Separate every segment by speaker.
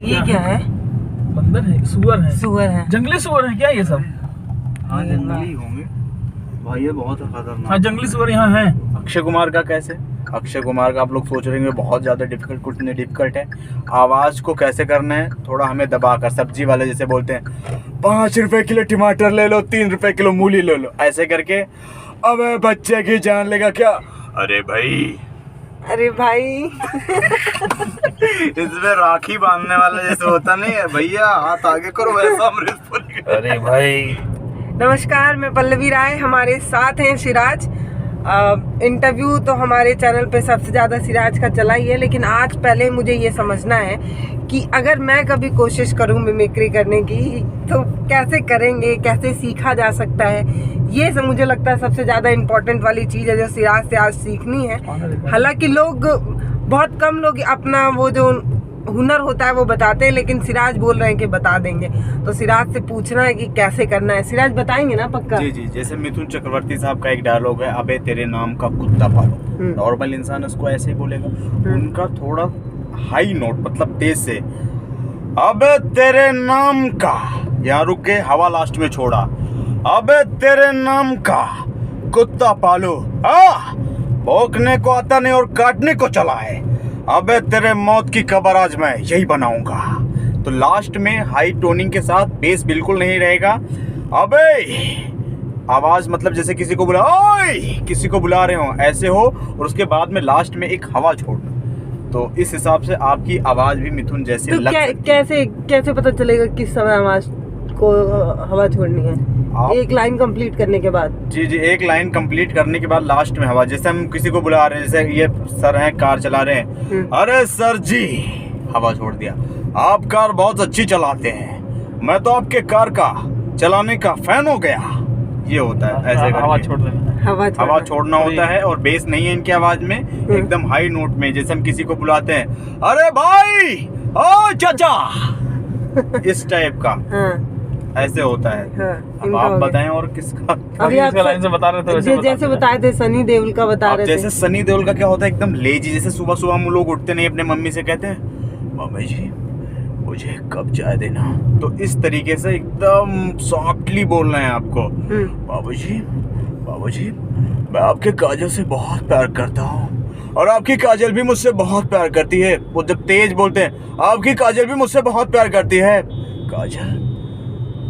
Speaker 1: ये क्या है?
Speaker 2: बंदर है, सुअर है,
Speaker 1: सुअर है।
Speaker 2: जंगली सुअर है क्या ये सब?
Speaker 3: हाँ जंगली होंगे भाई, ये बहुत खतरनाक।
Speaker 2: हाँ जंगली सुअर यहाँ है।
Speaker 3: अक्षय कुमार का कैसे? अक्षय कुमार का आप लोग सोच रहे होंगे बहुत ज़्यादा डिफिकल्ट, कुछ नहीं डिफिकल्ट है। आवाज़ को कैसे करना है, थोड़ा हमें दबा कर, सब्जी वाले जैसे बोलते हैं 5 रुपए किलो टमाटर ले लो, 3 रुपए किलो मूली ले लो, ऐसे करके अबे बच्चे की जान लेगा क्या, अरे भाई
Speaker 1: अरे भाई
Speaker 3: इसमें राखी बांधने वाला जैसे होता नहीं है, भैया हाथ आगे करो, वैसा अमरीश।
Speaker 2: अरे भाई
Speaker 1: नमस्कार, मैं पल्लवी राय, हमारे साथ हैं सिराज। इंटरव्यू तो हमारे चैनल पे सबसे ज़्यादा सिराज का चला ही है, लेकिन आज पहले मुझे ये समझना है कि अगर मैं कभी कोशिश करूं मिमिक्री करने की तो कैसे करेंगे, कैसे सीखा जा सकता है। ये सब मुझे लगता है सबसे ज़्यादा इम्पोर्टेंट वाली चीज़ है जो सिराज से आज सीखनी है। हालांकि लोग, बहुत कम लोग अपना वो जो हुनर होता है वो बताते हैं, लेकिन सिराज बोल रहे हैं कि बता देंगे। तो सिराज से पूछना है कि कैसे करना है। सिराज बताएंगे ना पक्का?
Speaker 3: जी जी, जैसे मिथुन चक्रवर्ती साहब का एक डायलॉग है, अबे तेरे नाम का कुत्ता पालो। नॉर्मल इंसान उसको ऐसे ही बोलेगा, उनका थोड़ा हाई नोट, मतलब तेज से, अबे तेरे नाम का, यहाँ रुक के हवा लास्ट में छोड़ा, अबे तेरे नाम का कुत्ता पालो, भौंकने को आता नहीं और काटने को चला है, अबे तेरे मौत की कब्र आज मैं यही बनाऊंगा। तो लास्ट में हाई टोनिंग के साथ, बेस बिल्कुल नहीं रहेगा, अबे आवाज मतलब जैसे किसी को बुला, ओए किसी को बुला रहे हो ऐसे हो, और उसके बाद में लास्ट में एक हवा छोड़ना। तो इस हिसाब से आपकी आवाज भी मिथुन जैसी
Speaker 1: तो कैसे कैसे पता चलेगा किस समय आवाज को हवा छोड़नी है? एक लाइन कंप्लीट करने के बाद?
Speaker 3: जी जी, एक लाइन कंप्लीट करने के बाद लास्ट में हवा, जैसे हम किसी को बुला रहे हैं, जैसे ये सर हैं, कार चला रहे हैं, अरे सर जी, हवा छोड़ दिया, आप कार बहुत अच्छी चलाते हैं, मैं तो आपके कार का चलाने का फैन हो गया। ये होता है ऐसे
Speaker 2: हवा छोड़ देना,
Speaker 3: हवा छोड़ना होता है। और बेस नहीं है इनकी आवाज में, एकदम हाई नोट में, जैसे हम किसी को बुलाते हैं, अरे भाई ओ चाचा, इस टाइप का ऐसे होता है। अब आप बताएं और किसका?
Speaker 1: अभी आप
Speaker 2: लाइन से बता रहे थे,
Speaker 1: जैसे बताए थे सनी देओल का बता रहे थे।
Speaker 3: जैसे सनी देओल का क्या होता है, एकदम लेजी, जैसे सुबह सुबह हम लोग उठते नहीं, अपने मम्मी से कहते हैं मम्मी जी मुझे कब चाय देना, तो इस तरीके से एकदम सॉफ्टली बोलना है आपको, बाबूजी मैं आपके काजल से बहुत प्यार करता हूँ और आपकी काजल भी मुझसे बहुत प्यार करती है। वो जब तेज बोलते हैं, आपकी काजल भी मुझसे बहुत प्यार करती है, काजल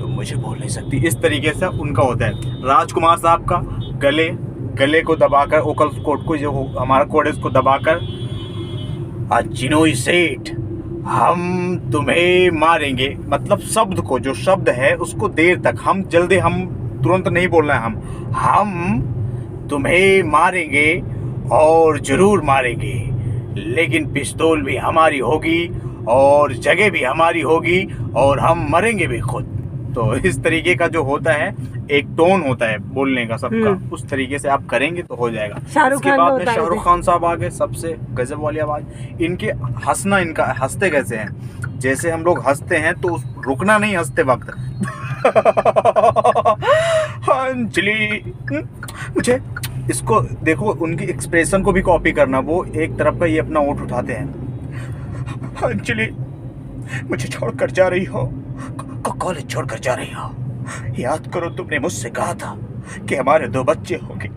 Speaker 3: तुम मुझे बोल नहीं सकती, इस तरीके से उनका होता है। राजकुमार साहब का गले को दबाकर, ओकल कोट को, जो हमारा कोड है उसको दबाकर, चिनोई सेठ हम तुम्हें मारेंगे, मतलब शब्द को, जो शब्द है उसको देर तक, हम जल्दी, हम तुरंत नहीं बोलना है, हम तुम्हें मारेंगे और जरूर मारेंगे, लेकिन पिस्तौल भी हमारी होगी और जगह भी हमारी होगी और हम मरेंगे भी खुद। तो इस तरीके का जो होता है, एक टोन होता है बोलने का सबका, उस तरीके से आप करेंगे तो हो जाएगा। इसके बाद में शाहरुख खान साहब आ गए, सबसे गजब वाली आवाज। इनके हंसना, इनका हंसते कैसे हैं, जैसे हम लोग हंसते हैं तो रुकना नहीं हंसते वक्त। अंजलि, मुझे इसको देखो, उनकी एक्सप्रेशन को भी कॉपी करना, वो एक तरफ का ये अपना ओठ उठाते हैं, अंजलि मुझे छोड़कर जा रही हो, कॉलेज छोड़कर जा रही हो, याद करो तुमने मुझसे कहा था कि हमारे 2 बच्चे होंगे,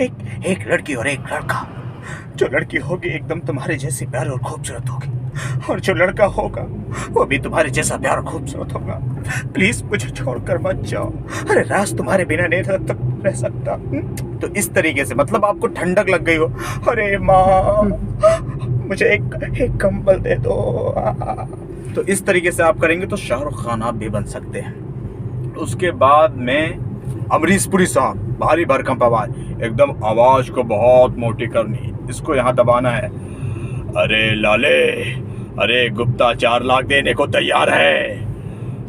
Speaker 3: एक लड़की और एक लड़का, जो लड़की होगी एकदम तुम्हारे जैसी प्यारी और खूबसूरत होगी, और जो लड़का होगा वो भी तुम्हारे जैसा प्यार खूबसूरत होगा, प्लीज मुझे छोड़कर मत जाओ, अरे राज तुम्हारे बिना नहीं रह सकता। तो इस तरीके से, मतलब आपको ठंडक लग गई हो, अरे माँ मुझे एक कंबल दे दो, तो इस तरीके से आप करेंगे तो शाहरुख खान आप भी बन सकते हैं। उसके बाद में अमरीश पुरी साहब, भारी भरकम आवाज, एकदम आवाज को बहुत मोटी करनी, इसको यहाँ दबाना है, अरे लाले, अरे गुप्ता 4 लाख देने को तैयार है,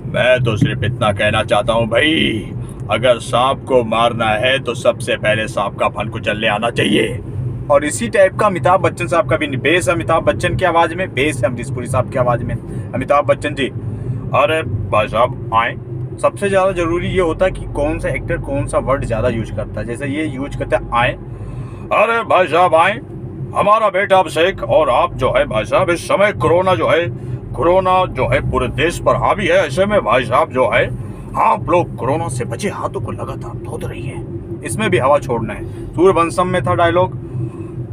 Speaker 3: मैं तो सिर्फ इतना कहना चाहता हूँ भाई, अगर सांप को मारना है तो सबसे पहले सांप का फन को चलने आना चाहिए। और इसी टाइप का अमिताभ बच्चन साहब का भी बेस, अमिताभ बच्चन की आवाज में बेस है, अमरीश पुरी साहब की आवाज में अमिताभ बच्चन जी, अरे भाई साहब आए। सबसे ज़्यादा जरूरी ये होता है कि कौन सा एक्टर कौन सा वर्ड ज़्यादा यूज करता है, जैसे ये यूज करते हैं आए, अरे भाई साहब आए, हमारा बेटा अभिषेक और आप जो है भाई साहब, इस समय कोरोना जो है कोरोना जो है पूरे देश पर हावी है, ऐसे में भाई साहब जो है आप लोग कोरोना से बचे हाथों को लगातार धो रहिए। इसमें भी हवा छोड़ना है। सूर्यवंशम में था डायलॉग,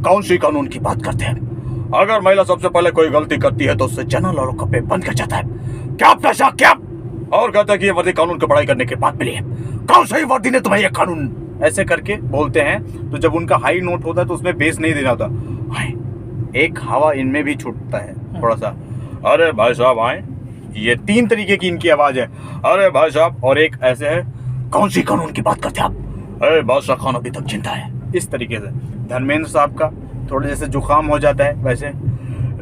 Speaker 3: कौन सी कानून की बात करते हैं? अगर महिला सबसे पहले कोई गलती करती है तो उससे जनरल और कपड़े बंद कर जाता है। क्या पैसा क्या? और कहता है कि ये वर्दी कानून की पढ़ाई करने के बाद मिली है। कौन सी वर्दी ने तुम्हें ये कानून? ऐसे करके बोलते हैं। तो जब उनका हाई नोट होता है तो उसमें बेस नहीं देना होता। हाय, एक हवा इनमें भी छूटता है थोड़ा सा। अरे भाई साहब आए, ये 3 तरीके की इनकी आवाज है। अरे भाई साहब, और एक ऐसे है, कौन सी कानून की बात करते हैं आप? अरे बादशाह खान अभी तक जिंदा है। इस तरीके से धर्मेंद्र साहब का थोड़ा जैसे जुकाम हो जाता है वैसे,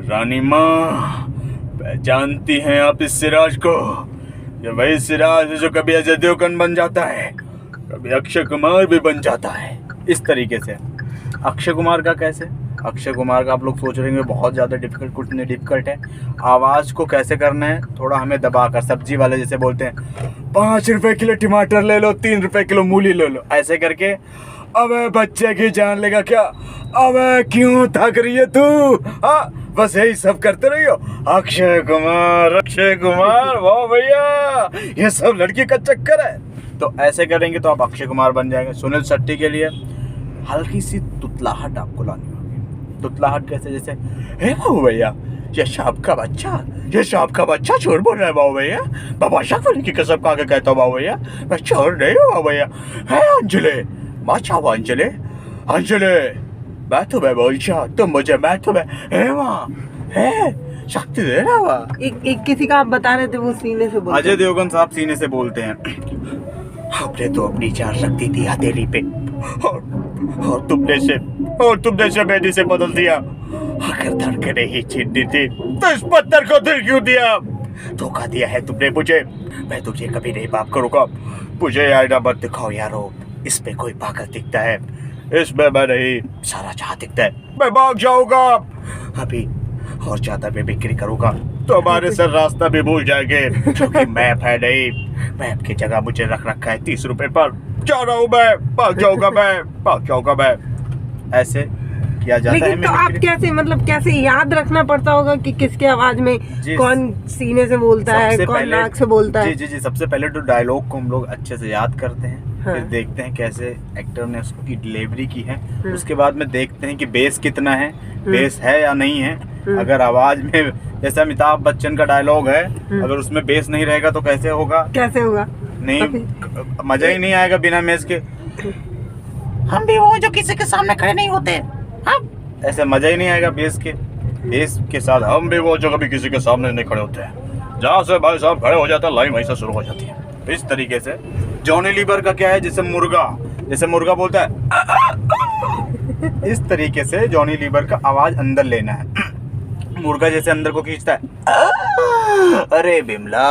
Speaker 3: रानी माँ पहचानती हैं आप इस सिराज को? ये वही सिराज है जो कभी अजय देवगन बन जाता है, कभी अक्षय कुमार भी बन जाता है। इस तरीके से अक्षय कुमार का कैसे? अक्षय कुमार का आप लोग सोच रहे हैं बहुत ज़्यादा डिफिकल्ट, कुछ नहीं डिफिकल्ट है। आवाज़ को कैसे करना है, थोड़ा हमें दबाकर, सब्जी वाले जैसे बोलते हैं 5 रुपए किलो टमाटर ले लो, 3 रुपए किलो मूली ले लो, ऐसे करके। अबे बच्चे की जान लेगा क्या? अबे क्यों थक रही है तू? हाँ, बस यही सब करते रहियो। अक्षय कुमार, अक्षय कुमार, वाह भैया, ये सब लड़की का चक्कर है। तो ऐसे करेंगे तो आप अक्षय कुमार बन जाएंगे। सुनील शेट्टी के लिए हल्की सी तुतलाहट आपको लानी होगी। तुतलाहट कैसे? जैसे हे बाबू भैया, ये सांप का बच्चा, ये सांप का बच्चा चोर बोल रहा है बाबू भैया। बाबा शाकरी की कसम खा के कहता हूँ बाबू भैया, मैं चोर नहीं हूँ बाबू भैया। है अंजलि, बचाओ अंजलि, अंजलि मैं तुम्हें बोलचा, तुम मुझे, मैं तुम्हें, हे माँ, हे शक्ति दे रहा हुआ।
Speaker 1: एक किसी का आप बता रहे थे वो सीने से बोलते
Speaker 3: अजय देवगन साहब सीने से बोलते हैं। आपने तो अपनी जान रख दी थी हथेली पे, और तुमने से बेटी से बदल दिया। अगर धड़कने ही छीननी थी तो इस पत्थर को दिल क्यों दिया? धोखा दिया है तुमने मुझे, मैं तुझे कभी नहीं माफ करूंगा। मुझे आईना मत दिखाओ यारो, इस पे कोई पागल दिखता है, इसमें मैं नहीं, सारा जहां दिखता है। मैं भाग जाऊंगा अभी, और ज्यादा मैं बिक्री करूंगा तो हमारे सर रास्ता भी भूल जाएंगे, क्योंकि मैप है नहीं। मैप की जगह मुझे रख रखा है 30 रुपए पर। जा रहा हूँ मैं, भाग जाऊंगा मैं। ऐसे किया जाता है।
Speaker 1: लेकिन तो आप कैसे, मतलब कैसे याद रखना पड़ता होगा कि किसके आवाज में कौन सीने से बोलता है, कौन नाक से बोलता है?
Speaker 3: जी, सबसे पहले तो डायलॉग को हम लोग अच्छे से याद करते हैं।
Speaker 1: हाँ।
Speaker 3: फिर देखते हैं कैसे एक्टर ने उसकी डिलीवरी की है। उसके बाद में देखते हैं कि बेस कितना है, बेस है या नहीं है। अगर आवाज में, जैसे अमिताभ बच्चन का डायलॉग है, अगर उसमें बेस नहीं रहेगा तो कैसे होगा? नहीं, मजा ही नहीं आएगा बिना बेस के। हम भी वो जो किसी के सामने खड़े नहीं होते, ऐसे मजा ही नहीं आएगा बेस के साथ। हम भी वो जो कभी किसी के सामने नहीं खड़े होते हैं, जहाँ से भाई साहब खड़े हो जाता है लाइन वहीं से शुरू हो जाती है। इस तरीके से जॉनी लीवर का क्या है, जैसे मुर्गा बोलता है, इस तरीके से जॉनी लीवर का आवाज अंदर लेना है। मुर्गा जैसे अंदर को खींचता है, अरे बिमला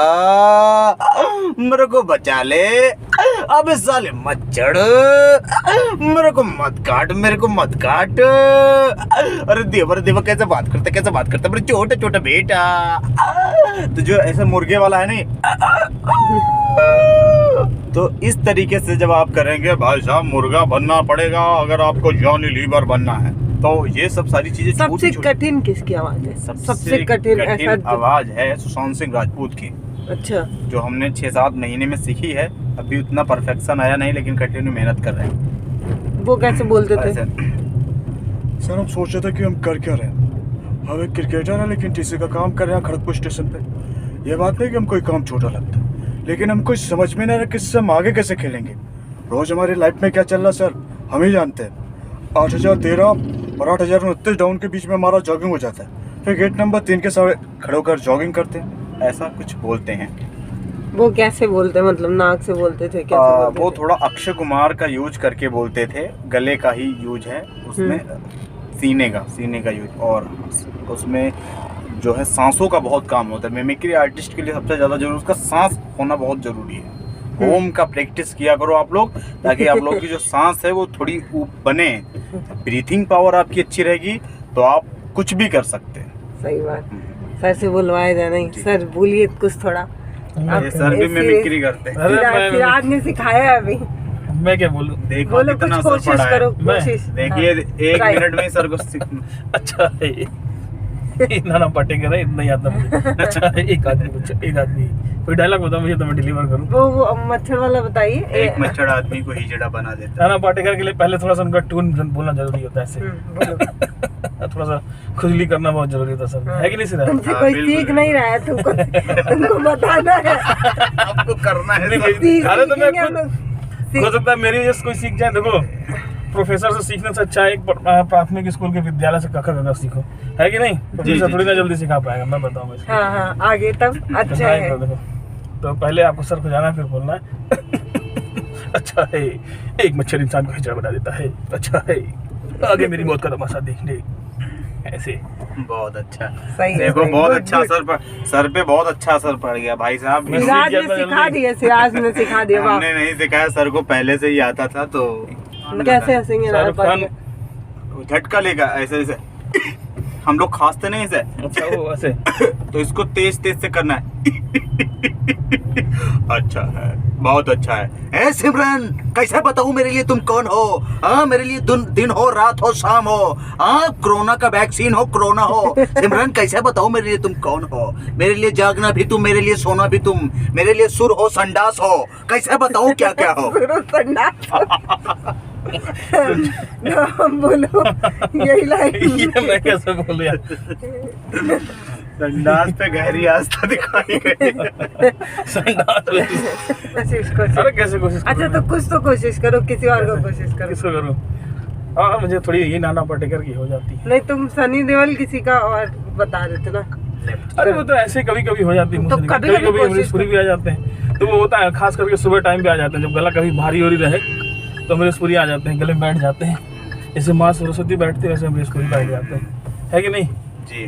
Speaker 3: मेरे को बचा ले, अब साले मत चढ़, मेरे को मत काट। अरे देवर कैसे बात करता मेरे छोटा बेटा। तो जो ऐसे मुर्गे वाला है नहीं, तो इस तरीके से जब आप करेंगे भाई साहब, मुर्गा बनना पड़ेगा अगर आपको जॉनी लीवर बनना है। तो ये सब सारी चीजें
Speaker 1: सबसे कठिन किसकी आवाज है? सबसे कठिन
Speaker 3: आवाज है सुशांत सिंह राजपूत की।
Speaker 1: अच्छा,
Speaker 3: जो हमने 6-7 महीने में सीखी है। अभी उतना परफेक्शन आया नहीं, लेकिन कंटिन्यू मेहनत कर रहे हैं।
Speaker 1: वो कैसे बोलते थे?
Speaker 3: सर हम सोच रहे थे कि हम कर क्या रहे हैं। हम एक क्रिकेटर है लेकिन टीसी का काम कर रहे हैं खड़गपुर स्टेशन पे। ये बात नहीं कि हम कोई काम छोटा लगता, लेकिन हम कुछ समझ में नहीं रहा किससे हम आगे कैसे खेलेंगे। रोज हमारी लाइफ में क्या चल रहा सर हम ही जानते हैं। 8013 और 8029 डाउन के बीच में हमारा जॉगिंग हो जाता है, फिर गेट नंबर 3 के सामने खड़े होकर जॉगिंग करते हैं, ऐसा कुछ बोलते हैं।
Speaker 1: वो कैसे बोलते हैं, मतलब नाक से बोलते थे? कैसे बोलते
Speaker 3: वो
Speaker 1: थे?
Speaker 3: थोड़ा अक्षय कुमार का यूज करके बोलते थे, गले का ही यूज है उसमें, सीने का यूज, और उसमें जो है सांसों का बहुत काम होता है। मिमिक्री आर्टिस्ट के लिए सबसे ज़्यादा जरूरी उसका सांस होना बहुत ज़रूरी है। होम का प्रैक्टिस किया करो आप लोग, ताकि आप लोग की जो सांस है वो थोड़ी बने। ब्रीथिंग पावर आपकी अच्छी रहेगी तो आप कुछ भी कर सकते हैं।
Speaker 1: सही बात। सर से बुलवाया जाए नहीं, सर बोलिए कुछ थोड़ा।
Speaker 3: ये सर भी मिमिक्री करते हैं।
Speaker 1: सिराज ने सिखाया है अभी।
Speaker 2: मैं क्या बोलूं?
Speaker 3: देखो
Speaker 1: बोलो,
Speaker 3: कितना
Speaker 1: कुछ
Speaker 3: असर पड़ा है।
Speaker 1: कोशिश।
Speaker 3: देखिए 1 मिनट में ही सर को सीखना।
Speaker 2: अच्छा है। नाना पाटेकर है, इतना ही आता मुझे। अच्छा एक आदमी कोई डायलॉग बताओ मुझे तो मैं डिलीवर करूँ।
Speaker 1: वो मच्छर वाला बताइए।
Speaker 3: एक मच्छर आदमी को हिजड़ा बना देता
Speaker 2: नाना पाटेकर के लिए पहले थोड़ा सा उनका टून बोलना जरूरी होता है ऐसे।
Speaker 1: बोलो।
Speaker 2: थोड़ा सा खुजली करना बहुत जरूरी होता है सर, है कि नहीं सिरा?
Speaker 1: तुमसे
Speaker 3: हाँ,
Speaker 1: कोई
Speaker 3: बिल्कुल।
Speaker 1: सीख नहीं रहा है, तुमको बताना है।
Speaker 3: आपको करना है।
Speaker 2: अरे तो मैं
Speaker 1: सीखेंगे हम
Speaker 2: खुद
Speaker 1: लोग।
Speaker 2: हो सकता है मेरी वजह से कोई सीख जाए। देखो प्रोफेसर से सीखने से अच्छा है एक प्राथमिक स्कूल के विद्यालय से कखा गगा सीखो, है कि नहीं? प्रोफेसर थोड़ी ना जल्दी सिखा पाएगा, मैं बताऊंगा इसको।
Speaker 1: हाँ हाँ, आगे तब अच्छा
Speaker 2: हाँ,
Speaker 1: है।
Speaker 2: देखो तो पहले आपको सर को जाना है, फिर बोलना है अच्छा है एक मच्छर इंसान को हिजड़ा बना देता है, अच्छा है आगे मेरी मौत का तमाशा देखने, ऐसे।
Speaker 3: बहुत अच्छा।
Speaker 1: सही है,
Speaker 3: देखो
Speaker 1: सही।
Speaker 3: बहुत
Speaker 1: गुड,
Speaker 3: अच्छा
Speaker 1: गुड।
Speaker 3: सर पे बहुत अच्छा असर पड़ गया भाई साहब।
Speaker 2: मैं
Speaker 1: सिराज
Speaker 2: सीख
Speaker 1: ने
Speaker 2: गया था
Speaker 1: सिखा
Speaker 2: जल्दी।
Speaker 1: दिया, सिराज ने सिखा दिया। वाह,
Speaker 3: हमने नहीं सिखाया, सर को पहले से ही आता था तो
Speaker 1: कैसे हंसेंगे नाना
Speaker 2: शाहरुख खान।
Speaker 1: पाटेकर।
Speaker 3: झटका लेगा ऐसे ऐसे। हम लोग खांसते नहीं ऐसे,
Speaker 2: अच्छा वो ऐसे
Speaker 3: तो इसको तेज तेज से करना है। अच्छा है, बहुत अच्छा है। ए सिमरन, कैसे बताऊं मेरे लिए तुम कौन हो? हाँ, मेरे लिए दिन हो, रात हो, शाम हो, हाँ, कोरोना का वैक्सीन हो, कोरोना हो। सिमरन कैसे बताऊं मेरे लिए तुम कौन हो? मेरे लिए जागना भी तुम, मेरे लिए सोना भी तुम, मेरे लिए सुर हो, संडास हो, कैसे बताऊं क्या क्या हो?
Speaker 1: सुरो संडास। बोलो, यही लाइन।
Speaker 2: ये मैं कैसे बोल रहा?
Speaker 3: संडास पे गहरी आस्था दिखाई गई।
Speaker 2: संडास में।
Speaker 1: कोशिश कोशिश।
Speaker 2: अरे कैसे कोशिश करूं
Speaker 1: अच्छा
Speaker 2: मैं?
Speaker 1: तो कुछ तो कोशिश करो, किसी और को कोशिश करो।
Speaker 2: किसको करूं? हाँ मुझे थोड़ी ये नाना पाटेकर की हो जाती है।
Speaker 1: नहीं, तुम सनी देओल किसी का और बता रहे थे ना।
Speaker 2: अरे वो तो ऐसे कभी कभी हो जाती है,
Speaker 1: तो
Speaker 2: मुझसे
Speaker 1: कभी-कभी
Speaker 2: कभी
Speaker 1: कोशिश
Speaker 2: अमरीश पुरी भी आ जाते हैं। तो वो होता है खास करके सुबह टाइम पे आ जाते हैं, जब गला कभी भारी हो रहे तो अमरीश पुरी आ जाते हैं, गले में बैठ जाते हैं। जैसे माँ सरस्वती बैठते हैं वैसे अमरीश पुरी बैठ जाते हैं, है कि नहीं?
Speaker 3: जी,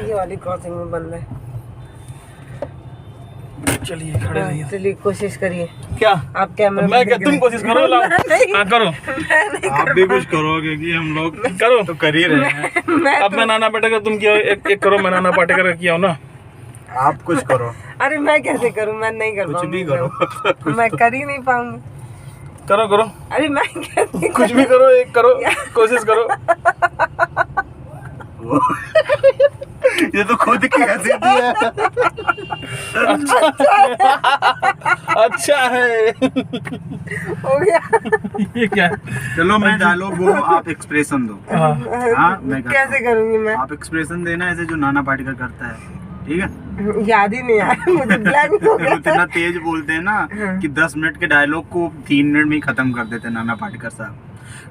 Speaker 1: ये वाली क्रॉसिंग में बंद है।
Speaker 2: चलिए खड़े रहिए।
Speaker 1: चलिए कोशिश करिए।
Speaker 2: क्या
Speaker 1: आप कैमरे
Speaker 2: मैं क्या, तुम कोशिश करो, लाओ।
Speaker 1: नहीं।
Speaker 2: हाँ करो,
Speaker 3: आप भी कुछ करोगे कि हम लोग
Speaker 2: करो।
Speaker 3: तो कर ही रहे हैं।
Speaker 1: मैं
Speaker 2: अब मैं नाना पाटेकर तुम किया, एक करो, मैं नाना पाटेकर का किया हूँ ना।
Speaker 3: आप कुछ करो,
Speaker 1: अरे मैं कैसे करूं, मैं नहीं कर
Speaker 3: कुछ
Speaker 1: पाऊंगी।
Speaker 3: भी करो।
Speaker 1: मैं कर ही नहीं पाऊंगी।
Speaker 2: करो करो,
Speaker 1: अरे मैं कैसे
Speaker 2: कुछ भी करो, एक करो, कोशिश करो।
Speaker 3: ये तो खुद की हैसियत ही है।
Speaker 2: अच्छा है।
Speaker 1: हो गया।
Speaker 2: ये क्या है?
Speaker 3: चलो मैं डायलॉग बोलूं, आप एक्सप्रेशन दो।
Speaker 2: हाँ
Speaker 3: हाँ, मैं करता
Speaker 1: कैसे करूंगी मैं?
Speaker 3: आप एक्सप्रेशन देना ऐसे जो नाना पाटेकर करता है, ठीक है?
Speaker 1: याद ही नहीं आया मुझे, ब्लैंक हो गया था।
Speaker 3: इतना तेज बोलते हैं ना कि 10 मिनट के डायलॉग को 3 मिनट में ही खत्म कर देते हैं नाना पाटेकर साहब।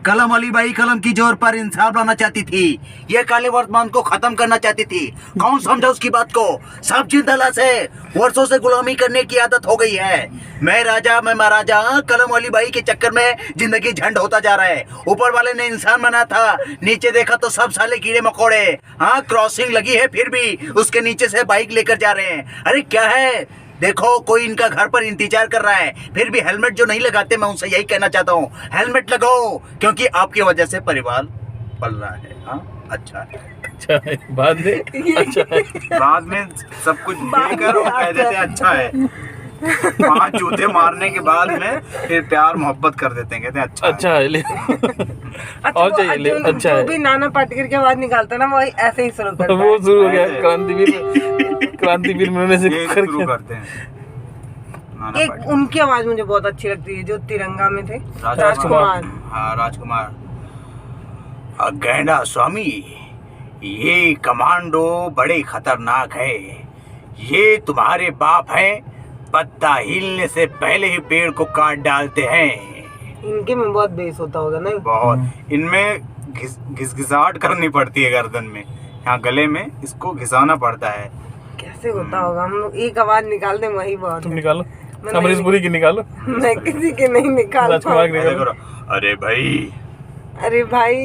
Speaker 3: कलम अली बाई कलम की जोर पर इंसाफ लाना चाहती थी, ये काले वर्तमान को खत्म करना चाहती थी। कौन समझा उसकी बात को? सब जिंदा से वर्षों से गुलामी करने की आदत हो गई है। मैं राजा, मैं महाराजा, कलम अली बाई के चक्कर में जिंदगी झंड होता जा रहा है। ऊपर वाले ने इंसान बना था, नीचे देखा तो सब साले कीड़े मकोड़े। हाँ, क्रॉसिंग लगी है फिर भी उसके नीचे से बाइक लेकर जा रहे हैं। अरे क्या है, देखो कोई इनका घर पर इंतजार कर रहा है, फिर भी हेलमेट जो नहीं लगाते, मैं उनसे यही कहना चाहता हूँ, हेलमेट लगाओ, क्योंकि आपकी वजह से परिवार पल रहा है। हाँ, अच्छा है।
Speaker 2: अच्छा है, बाद में अच्छा है।
Speaker 3: बाद में सब कुछ देकर वो कह देते हैं अच्छा है। 5 जूते मारने के बाद में फिर प्यार मोहब्बत कर देते हैं, कहते हैं अच्छा
Speaker 2: अच्छा है, ले
Speaker 1: अच्छा,
Speaker 2: और
Speaker 1: वो
Speaker 2: चाहिए, ले,
Speaker 1: जो-
Speaker 2: अच्छा
Speaker 1: जो
Speaker 2: है।
Speaker 1: भी नाना पाटेकर की आवाज निकालता है ना, वही ऐसे ही शुरू करता
Speaker 2: वो
Speaker 1: है।
Speaker 2: शुरू हो गया क्रांतिवीर में उन्होंने से
Speaker 3: ये
Speaker 2: करके।
Speaker 3: शुरू करते हैं नाना
Speaker 1: एक
Speaker 3: पाटेकर।
Speaker 1: उनकी आवाज मुझे बहुत अच्छी लगती है, जो तिरंगा में थे,
Speaker 3: राजकुमार।
Speaker 1: राजकुमार।
Speaker 3: हाँ, राजकुमार। गैंडा स्वामी, ये कमांडो बड़े खतरनाक है। ये तुम्हारे बाप हैं, पत्ता हिलने से पहले ही पेड़ को काट डालते हैं।
Speaker 1: इनके में बहुत बेस होता होगा नहीं?
Speaker 3: बहुत, इनमें घिसघिसाहट करनी पड़ती है गर्दन में, यहाँ गले में इसको घिसाना पड़ता है।
Speaker 1: कैसे होता होगा? हम लोग एक आवाज निकाल दें वही बहुत
Speaker 2: तुम
Speaker 1: है।
Speaker 2: निकालो,
Speaker 1: मैं
Speaker 2: अमरीश
Speaker 1: नहीं-
Speaker 2: पुरी की निकालो,
Speaker 1: मैं किसी के नहीं निकाल
Speaker 2: राजकुमार
Speaker 1: पाऊँ।
Speaker 2: की
Speaker 3: ऐसे
Speaker 2: निकालो।
Speaker 3: करो, अरे भाई।
Speaker 1: अरे भाई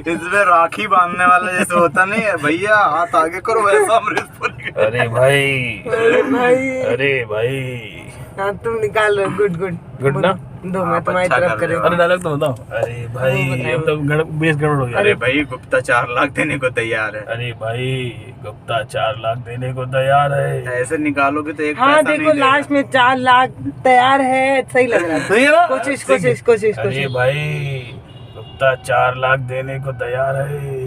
Speaker 3: इसमें राखी बांधने वाला जैसे होता नहीं है, भैया हाथ आगे करो, वैसा अमरीश पुरी का।
Speaker 2: अरे भाई,
Speaker 1: अरे भाई,
Speaker 2: अरे भाई,
Speaker 1: हाँ तुम निकाल रहे हो। गुड गुड
Speaker 2: गुड ना?
Speaker 1: दो, मैं
Speaker 3: आप
Speaker 1: तुम्हारी
Speaker 3: अच्छा
Speaker 1: तरफ
Speaker 3: कर रहे
Speaker 1: करें।
Speaker 3: हो।
Speaker 2: अरे डायलॉग तो बताओ। अरे भाई,
Speaker 1: बताओ।
Speaker 2: अब तो बेस गड़बड़ हो गया।
Speaker 3: अरे भाई, गुप्ता 4 लाख देने को तैयार है।
Speaker 2: अरे भाई, गुप्ता 4 लाख देने को तैयार है।
Speaker 3: ऐसे निकालोगे तो एक
Speaker 1: हाँ
Speaker 3: पैसा
Speaker 1: देखो,
Speaker 3: नहीं देगा।
Speaker 1: लास्ट में 4 लाख तैयार है, सही लग रहा है।
Speaker 2: सही है ना?
Speaker 1: कोशिश
Speaker 2: ठीक है।
Speaker 1: कोशिश कोशिश
Speaker 2: अरे
Speaker 1: कोशिश।
Speaker 2: भाई, गुप्ता 4 लाख देने को तैयार है।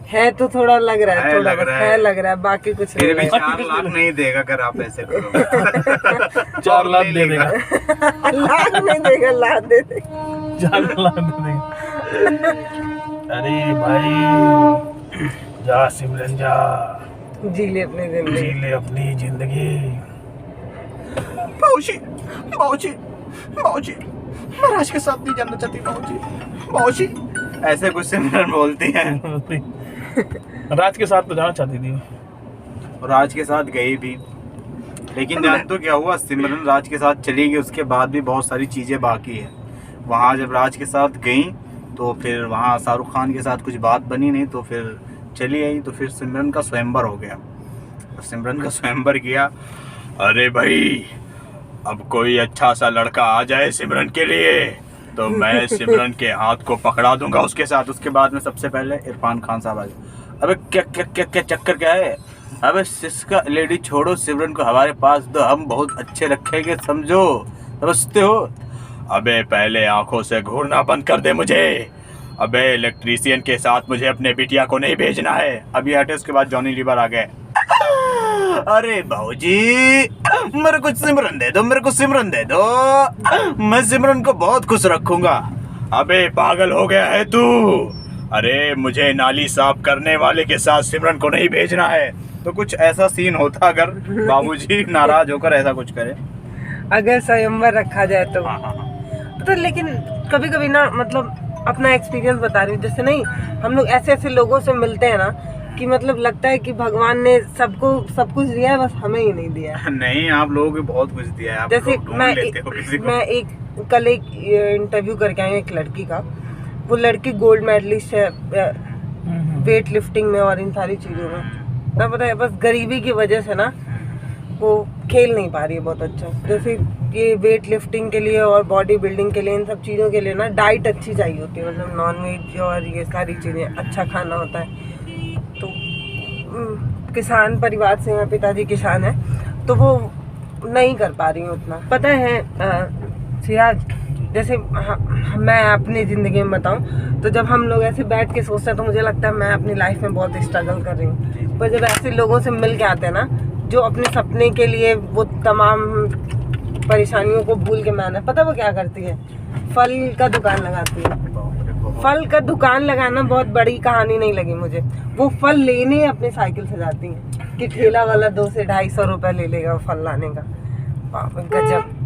Speaker 1: है तो थोड़ा लग रहा है,
Speaker 3: है
Speaker 1: थोड़ा
Speaker 3: लग
Speaker 1: बस
Speaker 3: रहा
Speaker 1: है
Speaker 3: है।
Speaker 1: लग रहा है, बाकी कुछ
Speaker 3: फिर
Speaker 1: नहीं
Speaker 3: भी
Speaker 1: है।
Speaker 3: 4 लाख नहीं देगा अगर आप ऐसे करो।
Speaker 2: 4 लाख दे देगा।
Speaker 1: लाख नहीं देगा, लाख दे दे।
Speaker 2: 4 लाख दे देगा। अरे भाई जा सिमरन जा,
Speaker 1: जी ले अपनी
Speaker 2: जी
Speaker 1: जिंदगी।
Speaker 2: ले अपनी जिंदगी।
Speaker 3: बाबूजी, बाबूजी, बाबूजी, मैं राज के साथ नहीं जाना चाहती बाबूजी, बाबूजी। ऐसे कुछ सिमरन बोलती है।
Speaker 2: राज के साथ तो जाना चाहती थी।
Speaker 3: और राज के साथ गई भी, लेकिन जान तो क्या हुआ, सिमरन राज के साथ चली गई, उसके बाद भी बहुत सारी चीज़ें बाकी है। वहाँ जब राज के साथ गई तो फिर वहाँ शाहरुख खान के साथ कुछ बात बनी नहीं, तो फिर चली आई, तो फिर सिमरन का स्वयंवर हो गया। तो सिमरन का स्वयंवर किया। अरे भाई, अब कोई अच्छा सा लड़का आ जाए सिमरन के लिए तो मैं सिमरन के हाथ को पकड़ा दूंगा उसके साथ। उसके बाद में सबसे पहले इरफान खान साहब आ गए। अबे क्या क्या क्या क्या चक्कर क्या है? अबे सिस्का लेडी छोड़ो, सिमरन को हमारे पास दो, हम बहुत अच्छे रखेंगे, समझो, समझते हो? अबे पहले आंखों से घूरना बंद कर दे मुझे। अबे इलेक्ट्रीशियन के साथ मुझे अपने बिटिया को नहीं भेजना है। अभी हटे, उसके बाद जॉनी लीवर आ गए। अरे भाऊजी, मेरे को सिमरन दे दो, मेरे को सिमरन दे दो, मैं सिमरन को बहुत खुश रखूंगा। अबे पागल हो गया है तू? अरे मुझे नाली साफ करने वाले के साथ सिमरन को नहीं भेजना है। तो कुछ ऐसा सीन होता अगर बाबूजी नाराज होकर ऐसा कुछ करे।
Speaker 1: अगर स्वयंवर रखा जाए तो।
Speaker 3: हाँ, हाँ, हाँ।
Speaker 1: तो लेकिन कभी कभी ना, मतलब अपना एक्सपीरियंस बता रही हूँ, जैसे नहीं हम लोग ऐसे ऐसे लोगों से मिलते हैं ना कि मतलब लगता है कि भगवान ने सबको सब कुछ दिया है, बस हमें ही नहीं दिया है।
Speaker 3: नहीं, आप लोगों को बहुत कुछ दिया है। आप
Speaker 1: जैसे
Speaker 3: लोग ढूंढ लेते हो किसी को।
Speaker 1: मैं कल एक इंटरव्यू करके आई हूँ एक लड़की का। वो लड़की गोल्ड मेडलिस्ट है वेट लिफ्टिंग में और इन सारी चीज़ों में ना, पता है, बस गरीबी की वजह से ना वो खेल नहीं पा रही है बहुत अच्छा। जैसे ये वेट लिफ्टिंग के लिए और बॉडी बिल्डिंग के लिए, इन सब चीज़ों के लिए ना डाइट अच्छी चाहिए होती है, मतलब नॉन वेज और ये सारी चीज़ें, अच्छा खाना होता है। तो किसान परिवार से हैं, पिताजी किसान है, तो वो नहीं कर पा रही हूँ उतना। पता है सिराज, जैसे मैं अपनी ज़िंदगी में बताऊँ तो जब हम लोग ऐसे बैठ के सोचते हैं तो मुझे लगता है मैं अपनी लाइफ में बहुत स्ट्रगल कर रही हूँ। पर जब ऐसे लोगों से मिल के आते हैं ना, जो अपने सपने के लिए वो तमाम परेशानियों को भूल के मेहनत, पता वो क्या करती है, फल का दुकान लगाती है। फल का दुकान लगाना बहुत बड़ी कहानी नहीं लगी मुझे। वो फल लेने अपने साइकिल से जाती हैं कि ठेला वाला 200 से 250 रुपये ले लेगा फल लाने का। गजब।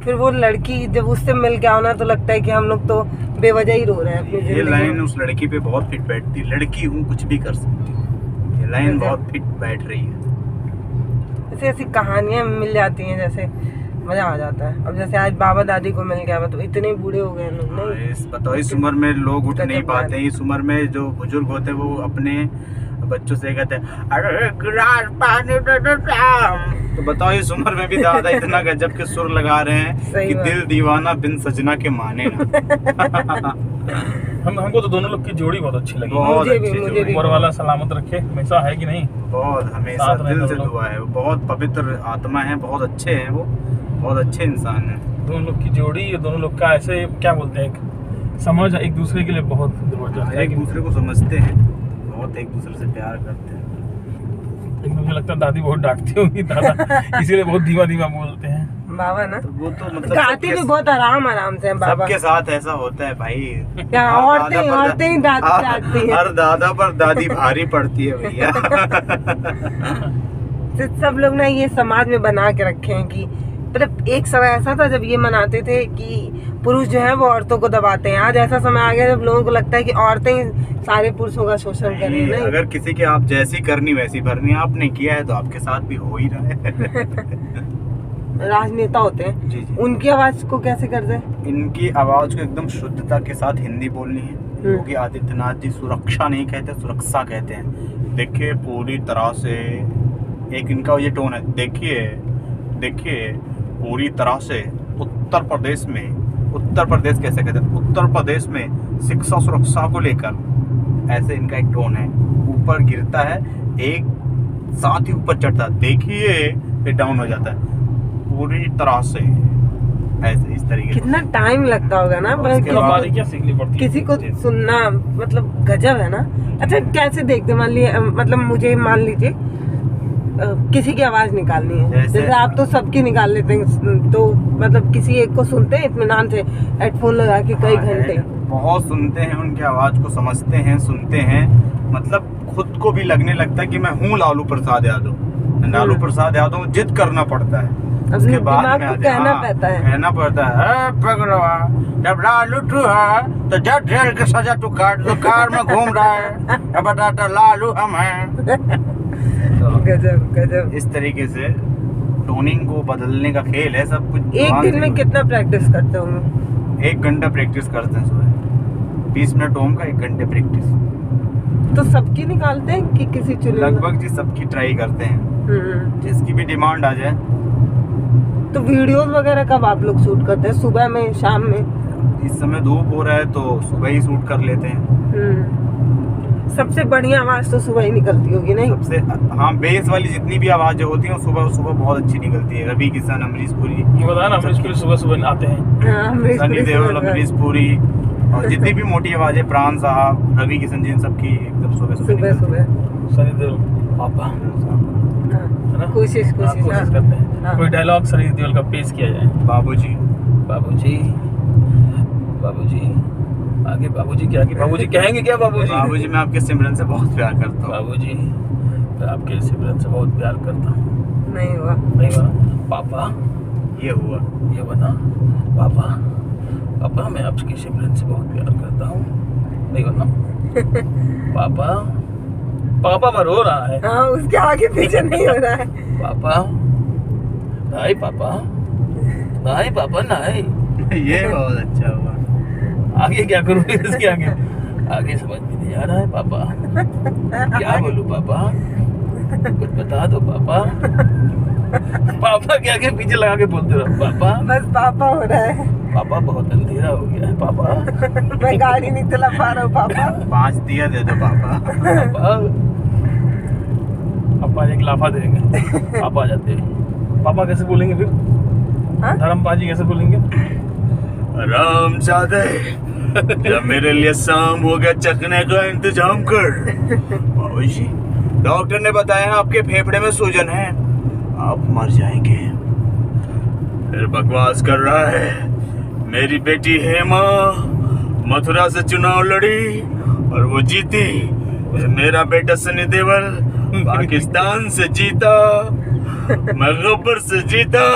Speaker 1: फिर वो लड़की जब उससे मिल के आओ ना तो लगता है कि हम लोग तो बेवजह ही रो रहे हैं अपनी
Speaker 3: ये
Speaker 1: जिंदगी
Speaker 3: लाइन
Speaker 1: में।
Speaker 3: उस लड़की पे बहुत फिट बैठती। लड़की हूँ, कुछ भी कर सकती हूँ, ये लाइन बहुत फिट बैठ रही है।
Speaker 1: ऐसी ऐसी कहानियाँ मिल जाती हैं, जैसे मजा आ जाता है। अब जैसे आज बाबा दादी को मिल गया, तो इतने बूढ़े हो गए लोग नहीं।
Speaker 3: बताओ, इस उम्र में लोग उठ नहीं
Speaker 1: गजब
Speaker 3: पाते। इस उम्र में जो बुजुर्ग होते हैं वो अपने बच्चों से कहते हैं अरे गिलास पानी दे दो श्याम। तो बताओ, इस उम्र में भी दादा इतना गजब के सुर लगा रहे हैं
Speaker 1: सही
Speaker 3: कि
Speaker 1: बात।
Speaker 3: दिल दीवाना बिन सजना के माने ना।
Speaker 2: हमको तो दोनों लोग की जोड़ी बहुत अच्छी लगी।
Speaker 3: बहुत
Speaker 1: मुझे भी,
Speaker 3: अच्छी
Speaker 1: मुझे
Speaker 3: जोड़ी।
Speaker 1: भी।
Speaker 2: ऊपर वाला सलामत रखे, हमेशा है कि नहीं।
Speaker 3: बहुत हमेशा
Speaker 2: साथ
Speaker 3: दिल
Speaker 2: रहना
Speaker 3: से
Speaker 2: लोग।
Speaker 3: दुआ है। वो बहुत पवित्र आत्मा है, बहुत अच्छे हैं, वो बहुत अच्छे इंसान हैं।
Speaker 2: दोनों लोग की जोड़ी, ये दोनों लोग का ऐसे क्या बोलते हैं, एक समझ एक दूसरे के लिए बहुत जबरदस्त है।
Speaker 3: एक दूसरे को समझते हैं, बहुत एक दूसरे से प्यार करते हैं।
Speaker 2: लेकिन मुझे लगता है दादी बहुत डांटती होंगी दादा, इसीलिए बहुत धीमा धीमा बोलते हैं।
Speaker 1: बाबा ना
Speaker 3: तो वो तो मतलब
Speaker 1: गाती भी बहुत आराम आराम से हैं बाबा।
Speaker 3: सबके साथ ऐसा होता है भाई।
Speaker 1: क्या
Speaker 3: हर
Speaker 1: औरतें
Speaker 3: दादा पर-
Speaker 1: औरतें ही डांटती हैं।
Speaker 3: हर दादा पर दादी भारी पड़ती है भैया।
Speaker 1: तो सब लोग ना ये समाज में बना के रखे हैं कि मतलब एक समय ऐसा था जब ये मनाते थे कि पुरुष जो है वो औरतों को दबाते हैं। आज ऐसा समय आ गया जब लोगों को लगता है कि औरतें ही सारे पुरुषों का शोषण कर रही हैं। नहीं,
Speaker 3: अगर किसी के आप जैसी करनी वैसी भरनी आपने किया है तो आपके साथ भी हो ही रहा है।
Speaker 1: राजनेता होते हैं,
Speaker 3: जी जी।
Speaker 1: उनकी आवाज को कैसे कर दे।
Speaker 3: इनकी आवाज को एकदम शुद्धता के साथ हिंदी बोलनी है। योगी आदित्यनाथ जी सुरक्षा नहीं कहते, सुरक्षा कहते हैं। देखिए पूरी तरह से एक इनका ये टोन है। देखिए पूरी तरह से उत्तर प्रदेश कैसे कहते हैं, उत्तर प्रदेश में शिक्षा सुरक्षा को लेकर ऐसे इनका एक टोन है। ऊपर गिरता है, एक साथ ही ऊपर चढ़ता है, देखिए फिर डाउन हो जाता है। पूरी तरह से ऐसे इस तरीके से।
Speaker 1: कितना टाइम लगता होगा ना
Speaker 3: और उसके
Speaker 2: तो
Speaker 3: बाद-
Speaker 2: हमारी क्या सीखनी पड़ती है
Speaker 1: किसी को
Speaker 2: चीज़?
Speaker 1: सुनना, मतलब गजब है ना। अच्छा कैसे देखते, मान लिए मतलब मुझे मान लीजिए किसी की आवाज निकालनी है, जैसे आप तो सबकी निकाल लेते हैं, तो मतलब किसी एक को सुनते हैं इत्मीनान से हेडफोन लगा के कई
Speaker 3: हाँ,
Speaker 1: घंटे?
Speaker 3: बहुत सुनते हैं, उनकी आवाज को समझते हैं, सुनते हैं, मतलब खुद को भी लगने लगता है कि मैं हूँ लालू प्रसाद यादव। लालू प्रसाद यादव जिद करना पड़ता है।
Speaker 1: अपने
Speaker 3: उसके बाद
Speaker 1: दिमाग
Speaker 3: में
Speaker 1: को
Speaker 3: आते-
Speaker 1: कहना
Speaker 3: हाँ,
Speaker 1: पड़ता है।
Speaker 3: कहना पड़ता है पगलवा, जब लालू तू है तो जब जेल की सजा तू काट, तो कार में घूम रहा है, अब बताता लालू हम हैं। तो
Speaker 1: गजब गजब।
Speaker 3: इस तरीके से टोनिंग को बदलने का खेल है सब कुछ।
Speaker 1: एक
Speaker 3: जुबान
Speaker 1: दिन
Speaker 3: से
Speaker 1: में
Speaker 3: ही-
Speaker 1: कितना प्रैक्टिस करते होंगे?
Speaker 3: 1 घंटा प्रैक्टिस करते हैं सुबह, 20 मिनट ओम का, 1 घंटे प्रैक्टिस।
Speaker 1: तो सबकी निकालते हैं कि किसी चुने?
Speaker 3: लगभग जी सबकी ट्राई करते हैं,
Speaker 1: हम्म।
Speaker 3: जिसकी भी डिमांड आ जाए।
Speaker 1: तो वीडियोस वगैरह कब आप लोग शूट करते हैं, सुबह में, शाम में?
Speaker 3: इस समय धूप हो रहा है तो सुबह ही शूट कर लेते हैं।
Speaker 1: सबसे बढ़िया आवाज तो सुबह ही निकलती होगी नहीं?
Speaker 3: सबसे हाँ, बेस वाली जितनी भी आवाजें होती हैं सुबह सुबह बहुत अच्छी निकलती है। रवि किशन, अमरीश पुरी,
Speaker 2: ये बताया ना, अमरीश पुरी सुबह सुबह आते हैं।
Speaker 1: हाँ, अमरीश
Speaker 3: सनी
Speaker 1: पुरी
Speaker 3: देओल,
Speaker 1: सुबह-
Speaker 3: अमरीश पुरी, और जितनी भी मोटी आवाजें, प्राण साहब, रवि किशन जी, इन सबकी एकदम सुबह
Speaker 1: सुबह
Speaker 3: निकलती
Speaker 1: सुबह।
Speaker 2: सनी देओल पापा,
Speaker 1: हाँ,
Speaker 2: है ना?
Speaker 1: कोशिश
Speaker 2: हाँ,
Speaker 1: कोशिश।
Speaker 2: कोशिश
Speaker 1: हाँ।
Speaker 2: करते हैं
Speaker 1: हाँ।
Speaker 2: कोई डायलॉग सनी देओल का पेश किया जाए।
Speaker 3: है। बाबूजी,
Speaker 2: बाबूजी, बाबूजी, आगे बाबूजी क्या, आगे बाबूजी कहेंगे क्या? बाबूजी,
Speaker 3: बाबूजी मैं आपके सिमरन से बहुत प्यार करता हूँ।
Speaker 2: बाबूजी, मैं आपके सिमरन से बहुत प्यार करता हूँ।
Speaker 1: नहीं हुआ।
Speaker 2: नहीं बना पापा,
Speaker 3: ये हुआ।
Speaker 2: ये बना पापा, पापा मैं आपकी सिमरन से बहुत प्यार करता हूँ। नहीं बना पापा, पापा मैं रो रहा है।
Speaker 1: हाँ, उसके आगे पीछे नहीं हो रहा है।
Speaker 2: पापा, नहीं पापा, नहीं पापा, नहीं।
Speaker 3: ये बहुत अच्छा हुआ।
Speaker 2: आगे क्या करूँ इसके आगे? आगे समझ में नहीं आ रहा है पापा, क्या बोलूं पापा, कुछ बता दो पापा। पापा के आगे पीछे लगा के बोलते रहो पापा।
Speaker 1: बस पापा हो रहा है।
Speaker 2: पापा बहुत अंधेरा हो गया है पापा।
Speaker 1: मैं गाड़ी नहीं चला पा रहा हूँ पापा।
Speaker 3: 5 दिया दे दो पापा।
Speaker 2: पापा, पापा एक लाफा देंगे, पापा आ जाते हैं। पापा कैसे बोलेंगे फिर?
Speaker 1: हाँ?
Speaker 2: धर्मपाजी कैसे बोलेंगे?
Speaker 3: रामजादे, जब मेरे लिए शाम हो गया, चखने का इंतजाम कर। बाबूजी, डॉक्टर ने बताया आपके फेफड़े में सूजन है, आप मर जाएंगे। फिर बकवास कर रहा है। मेरी बेटी हेमा मथुरा से चुनाव लड़ी और वो जीती। फिर मेरा बेटा सनी देओल पाकिस्तान से जीता, मैं गब्बर से जीता,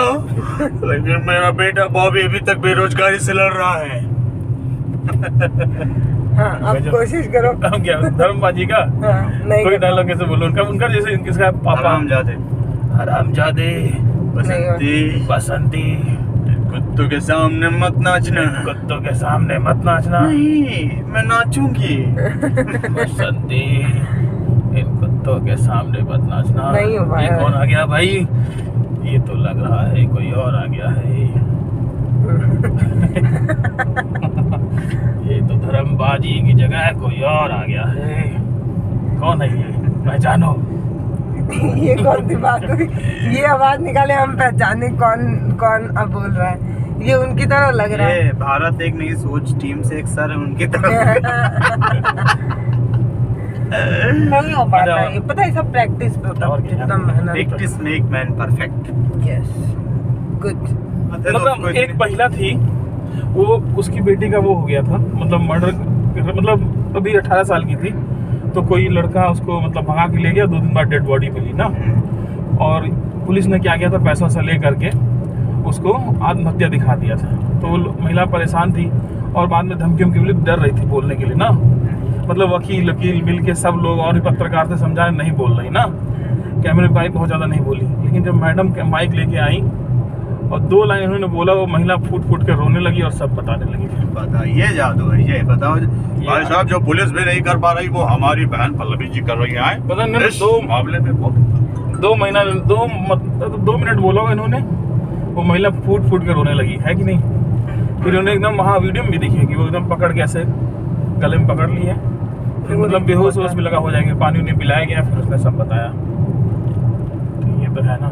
Speaker 3: लेकिन मेरा बेटा बॉबी अभी तक बेरोजगारी से लड़ रहा है।
Speaker 1: हाँ, अब कोशिश करो।
Speaker 2: हम क्या धर्मपाजी का
Speaker 1: हाँ, नहीं
Speaker 2: कोई
Speaker 1: कर
Speaker 2: डायलॉग कैसे बोलो? उनका उनका जैसे किसका पापा?
Speaker 3: हरामजादे,
Speaker 2: हरामजादे,
Speaker 3: बसंती,
Speaker 2: बसंती,
Speaker 3: कुत्तों के सामने मत नाचना।
Speaker 2: कुत्तों के सामने मत नाचना।
Speaker 3: नहीं, मैं नाचूंगी।
Speaker 2: बसंती, इन कुत्तों के सामने मत नाचना।
Speaker 1: नहीं हो पाया।
Speaker 2: ये कौन आ गया भाई? ये तो लग रहा है कोई और आ गया है। ये तो धर्मबाजी की जगह कोई और आ गया है। कौन है ये? पहचानो।
Speaker 1: ये कौन सी बात हुई? ये आवाज निकाले हम पहचाने कौन कौन अब बोल रहा है। ये उनकी तरह लग रहा है।
Speaker 3: ये भारत एक नई सोच टीम से एक सर है उनकी तरफ।
Speaker 1: नहीं हो पाता ये, पता है सब प्रैक्टिस पे होता
Speaker 2: और
Speaker 1: है,
Speaker 2: क्या?
Speaker 1: जितना मेहनत।
Speaker 3: Practice make man perfect.
Speaker 1: Yes, good.
Speaker 2: मतलब एक महिला थी, वो उसकी बेटी का वो हो गया था, मतलब मर्डर, मतलब अभी 18 साल की थी। तो कोई लड़का उसको मतलब भगा के ले गया, 2 दिन बाद डेड बॉडी मिली ना। और पुलिस ने क्या किया था, पैसा वैसा ले करके उसको आत्महत्या दिखा दिया था। तो वो महिला परेशान थी और बाद में धमकियों के लिए डर रही थी बोलने के लिए ना। मतलब वकील मिल के सब लोग और भी पत्रकार थे, समझाने नहीं बोल रही ना। कैमरे भाई बहुत ज़्यादा नहीं बोली, लेकिन जब मैडम माइक लेके आई और 2 लाइन उन्होंने बोला, वो महिला फूट फूट के रोने लगी और सब बताने लगी।
Speaker 3: बताइए जादू है ये, बताओ भाई साहब, जो पुलिस भी नहीं कर पा रही वो हमारी बहन पल्लवी जी कर रही है।
Speaker 2: पता नहीं,
Speaker 3: इस मामले में बहुत
Speaker 2: 2 मिनट बोला होगा इन्होंने, वो महिला फूट फूट के रोने लगी है कि नहीं। फिर उन्होंने एकदम वहाँ वीडियो में भी देखी है कि वो एकदम पकड़ के ऐसे गले में पकड़ लिए, फिर मतलब बेहोश होश भी लगा हो जाएंगे, पानी उन्हें पिलाया गया, फिर उसने सब बताया। तो ये तो है ना,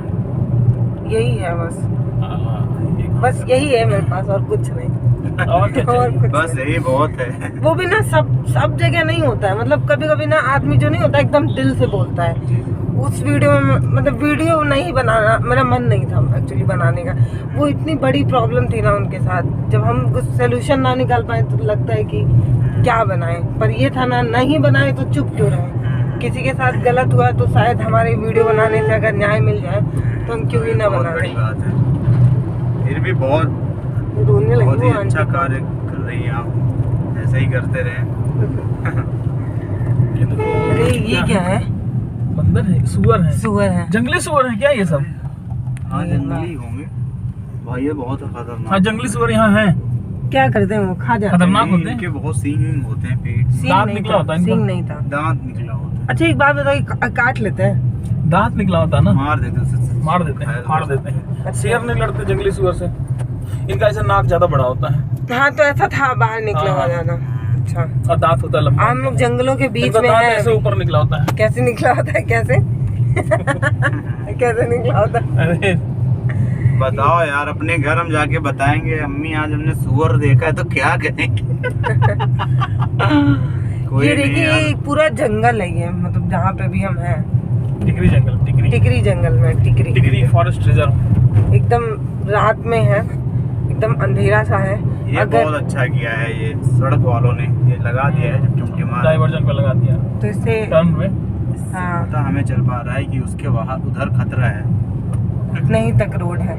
Speaker 1: यही है बस।
Speaker 2: हाँ, ये
Speaker 1: बस यही है मेरे पास और कुछ नहीं।
Speaker 2: और क्या
Speaker 1: और
Speaker 2: चाहिए?
Speaker 1: कुछ
Speaker 3: बस
Speaker 1: नहीं।
Speaker 3: यही बहुत है।
Speaker 1: वो भी ना सब जगह नहीं होता है, मतलब कभी कभी ना आदमी जो नहीं होता एकदम दिल से बोलता है। उस वीडियो में मतलब वीडियो नहीं बनाना मेरा मन नहीं था एक्चुअली बनाने का। वो इतनी बड़ी प्रॉब्लम थी ना उनके साथ, जब हम कुछ सोल्यूशन ना निकाल पाए तो लगता है कि क्या बनाएं। पर ये था ना, नहीं बनाए तो चुप क्यों रहे। किसी के साथ गलत हुआ तो शायद हमारे वीडियो बनाने से अगर न्याय मिल जाए तो हम क्यों ही ना
Speaker 3: बहुत
Speaker 1: बना
Speaker 3: बड़ी
Speaker 1: रहे।
Speaker 3: बात है। फिर भी बहुत
Speaker 1: रोने लगी
Speaker 3: बहुत ही
Speaker 1: वो
Speaker 3: अच्छा
Speaker 1: आंटी।
Speaker 3: कार्य कर रही हैं आप, ऐसे ही करते रहे।
Speaker 2: ये देखो,
Speaker 1: अरे ये क्या है?
Speaker 2: बंदर है, सुअर है,
Speaker 1: सुअर है।
Speaker 2: जंगली सुअर है क्या ये सब?
Speaker 3: हाँ जंगली होंगे भाई, ये बहुत खतरनाक।
Speaker 2: हाँ जंगली सुअर यहाँ है,
Speaker 1: क्या करते हैं वो? खा जाते हैं।
Speaker 2: खतरनाक होते हैं।
Speaker 3: इनके बहुत सींग होते हैं, पेट
Speaker 1: सींग
Speaker 2: दांत
Speaker 1: नहीं
Speaker 2: निकला
Speaker 1: था,
Speaker 2: होता है इनका।
Speaker 1: सींग नहीं था।
Speaker 3: दांत निकला होता
Speaker 1: अच्छा एक बात बताओ, काट लेते हैं?
Speaker 2: दांत निकला होता है ना,
Speaker 3: है, मार देते उसे,
Speaker 2: मार देते हैं, फाड़ देते हैं।
Speaker 1: अच्छा।
Speaker 2: शेर नहीं लड़ते जंगली सुअर से, इनका ऐसा नाक ज्यादा बड़ा होता है
Speaker 1: हाँ तो ऐसा था, बाहर निकला हुआ
Speaker 2: हाँ।
Speaker 1: ज्यादा। अच्छा
Speaker 2: और दांत होता है लंबा।
Speaker 1: हम लोग जंगलों के बीच
Speaker 2: इनका
Speaker 1: में
Speaker 2: दांत
Speaker 1: है।
Speaker 2: ऐसे ऊपर निकला होता है।
Speaker 1: कैसे निकला होता है? कैसे कैसे निकला होता है?
Speaker 2: अरे
Speaker 3: बताओ यार, अपने घर हम जाके बताएंगे अम्मी आज हमने सुअर देखा है, तो क्या करेंगे। कोई
Speaker 1: ये
Speaker 3: नहीं
Speaker 1: देखिए
Speaker 3: यार।
Speaker 1: ये पूरा जंगल है ये, मतलब जहाँ पे भी हम हैं।
Speaker 2: टिकरी जंगल, टिकरी
Speaker 1: टिकरी जंगल में, टिकरी
Speaker 2: टिकरी फॉरेस्ट रिजर्व।
Speaker 1: एकदम रात में है, एकदम अंधेरा सा है।
Speaker 3: ये
Speaker 1: अगर
Speaker 3: बहुत अच्छा किया है ये सड़क वालों ने, ये लगा दिया है टिमटिमा।
Speaker 2: डाइवर्जन पे लगा दिया
Speaker 1: तो इससे
Speaker 2: टर्न में।
Speaker 1: हाँ
Speaker 3: पता हमें चल पा रहा है कि उसके वहाँ उधर खतरा है।
Speaker 1: नहीं तक रोड है।